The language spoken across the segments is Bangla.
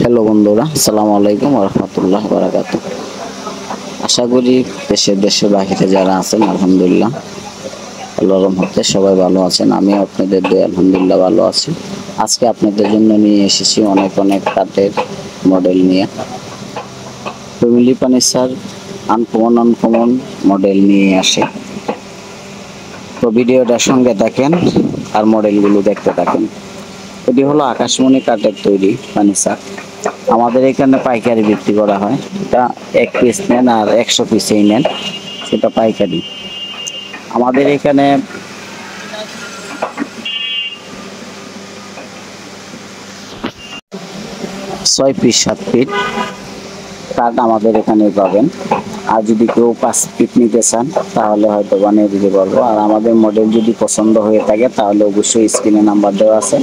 হ্যালো বন্ধুরা, আসসালামু আলাইকুম ওয়া রাহমাতুল্লাহি ওয়া বারাকাতুহু। আশা করি দেশে বাহিরে যারা আছেন আলহামদুলিল্লাহ আল্লাহর রহমতে সবাই ভালো আছেন। আমি আপনাদের দোয়ায় আলহামদুলিল্লাহ ভালো আছি। আজকে আপনাদের জন্য নিয়ে এসেছি অনেক কাঠের মডেল নিয়ে। ফ্যামিলি ফার্নিচার আনকমন মডেল নিয়ে আসে। তো ভিডিওটার সঙ্গে থাকেন আর মডেলগুলো দেখতে থাকেন। এটি হলো আকাশমণি কাঠের তৈরি ফার্নিচার। আমাদের এখানে পাইকারি বিক্রি করা হয়। এটা 1 পিস নেন আর 100 পিসেই নেন, সেটা পাইকারি। আমাদের এখানে 6 পিস 7 ফিট কাঠ আমাদের এখানে পাবেন। আর যদি কেউ 5 ফিট নিতে চান তাহলে হয়তো বানিয়ে দিতে পারবো। আর আমাদের মডেল যদি পছন্দ হয়ে থাকে তাহলে অবশ্যই স্ক্রিনে নাম্বার দেওয়া আছে,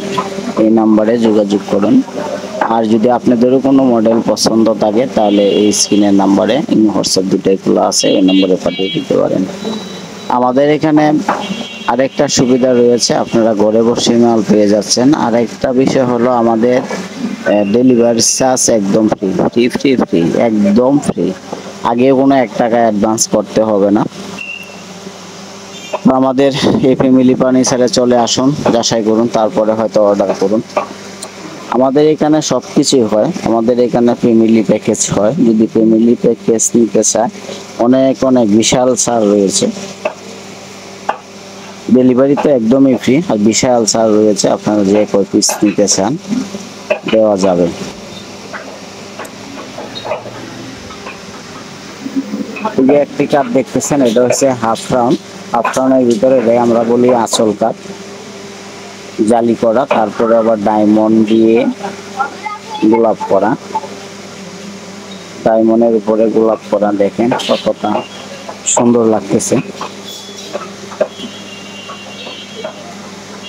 এই নাম্বারে যোগাযোগ করুন। আর যদি আপনাদেরও কোনো মডেল পছন্দ থাকে তাহলে এই স্ক্রিনের নাম্বারে হোয়াটসঅ্যাপ দুটোই খোলা আছে, এই নম্বরে পাঠিয়ে দিতে পারেন। আমাদের এখানে আরেকটা সুবিধা রয়েছে, আপনারা ঘরে বসে মাল পেয়ে যাচ্ছেন। আরেকটা বিষয় হলো আমাদের ডেলিভারি চার্জ একদম ফ্রি, একদম ফ্রি। আগে কোনো 1 টাকা অ্যাডভান্স করতে হবে না। আমাদের এই ফ্যামিলি ফার্নিচারে চলে আসুন, যাচাই করুন, তারপরে হয়তো অর্ডার করুন। আমাদের এখানে সবকিছুই হয়। আমাদের এখানে ফ্যামিলি প্যাকেজ হয়। যদি ফ্যামিলি প্যাকেজ নিতে চায় অনেক বিশাল ছাড় রয়েছে। ডেলিভারি তো একদমই ফ্রি, আর বিশাল ছাড় রয়েছে। আপনারা যে কয় পিস নিতে চান দেওয়া যাবে। যে একটি কাঠ দেখতেছেন এটা হচ্ছে হাফ রাউন্ডের ভিতরে আমরা বলি আঁচল কাঠ, জালি করা, তারপরে আবার ডায়মন্ড দিয়ে গোলাপ করা। ডায়মন্ডের উপরে গোলাপ করা, দেখেন কতটা সুন্দর লাগতেছে।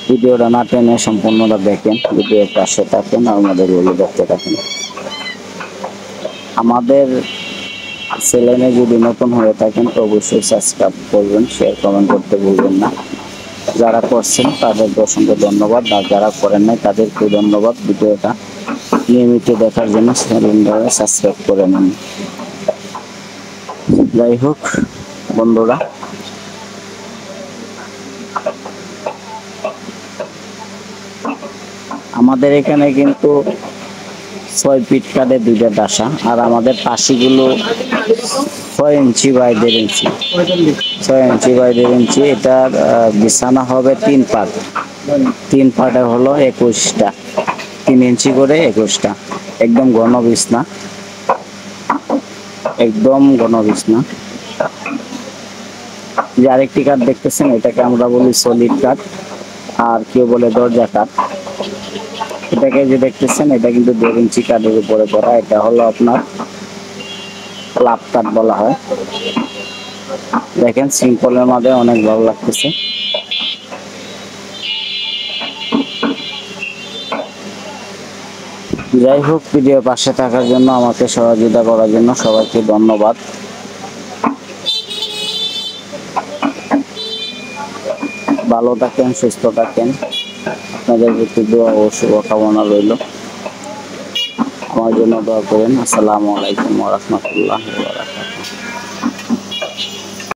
ভিডিওটা না টেনে সম্পূর্ণটা দেখেন, ভিডিওর পাশে থাকেন আর আমাদের বলে দেখতে থাকেন। আমাদের চ্যানেলে যদি নতুন হয়ে থাকেন তো অবশ্যই সাবস্ক্রাইব করবেন, শেয়ার কমেন্ট করতে ভুলবেন না। যারা করছেন তাদেরকে অসংখ্য ধন্যবাদ, আর যারা করেন নাই তাদেরকে ধন্যবাদ। ভিডিওটা নিয়মিত দেখার জন্য চ্যানেলটা সাবস্ক্রাইব করে নিন। যাই হোক বন্ধুরা, আমাদের এখানে কিন্তু 6 ফিট কাঠে 2টা ডাসা, আর আমাদের পাশিগুলো 6 inch by 1.5 inch, 6 inch by 1.5 ইঞ্চি। এটার বিছানা হবে 3 পার্ট, 3 পার্টে হলো 21টা, 3 ইঞ্চি করে 21টা। একদম ঘন বিছনা, একদম ঘন বিছনা। যে আরেকটি কাঠ দেখতেছেন এটাকে আমরা বলি সলিড কাঠ, আর কেউ বলে দরজা কাঠ। এটাকে যে দেখতেছেন এটা কিন্তু 1.5 ইঞ্চি কাঠের উপরে করা। এটা হলো আপনার লাভ কাঠ বলা হয়। দেখেন সিম্পলের মধ্যে অনেক ভালো লাগতেছে। যাই হোক, ভিডিও পাশে থাকার জন্য, আমাকে সহযোগিতা করার জন্য সবাইকে ধন্যবাদ। ভালো থাকেন, সুস্থ থাকেন। আপনাদের প্রতি দোয়া ও শুভকামনা রইল। আমার জন্য দোয়া করেন। আসসালামু আলাইকুম ওয়া রাহমাতুল্লাহি ওয়া বারাকাতুহু।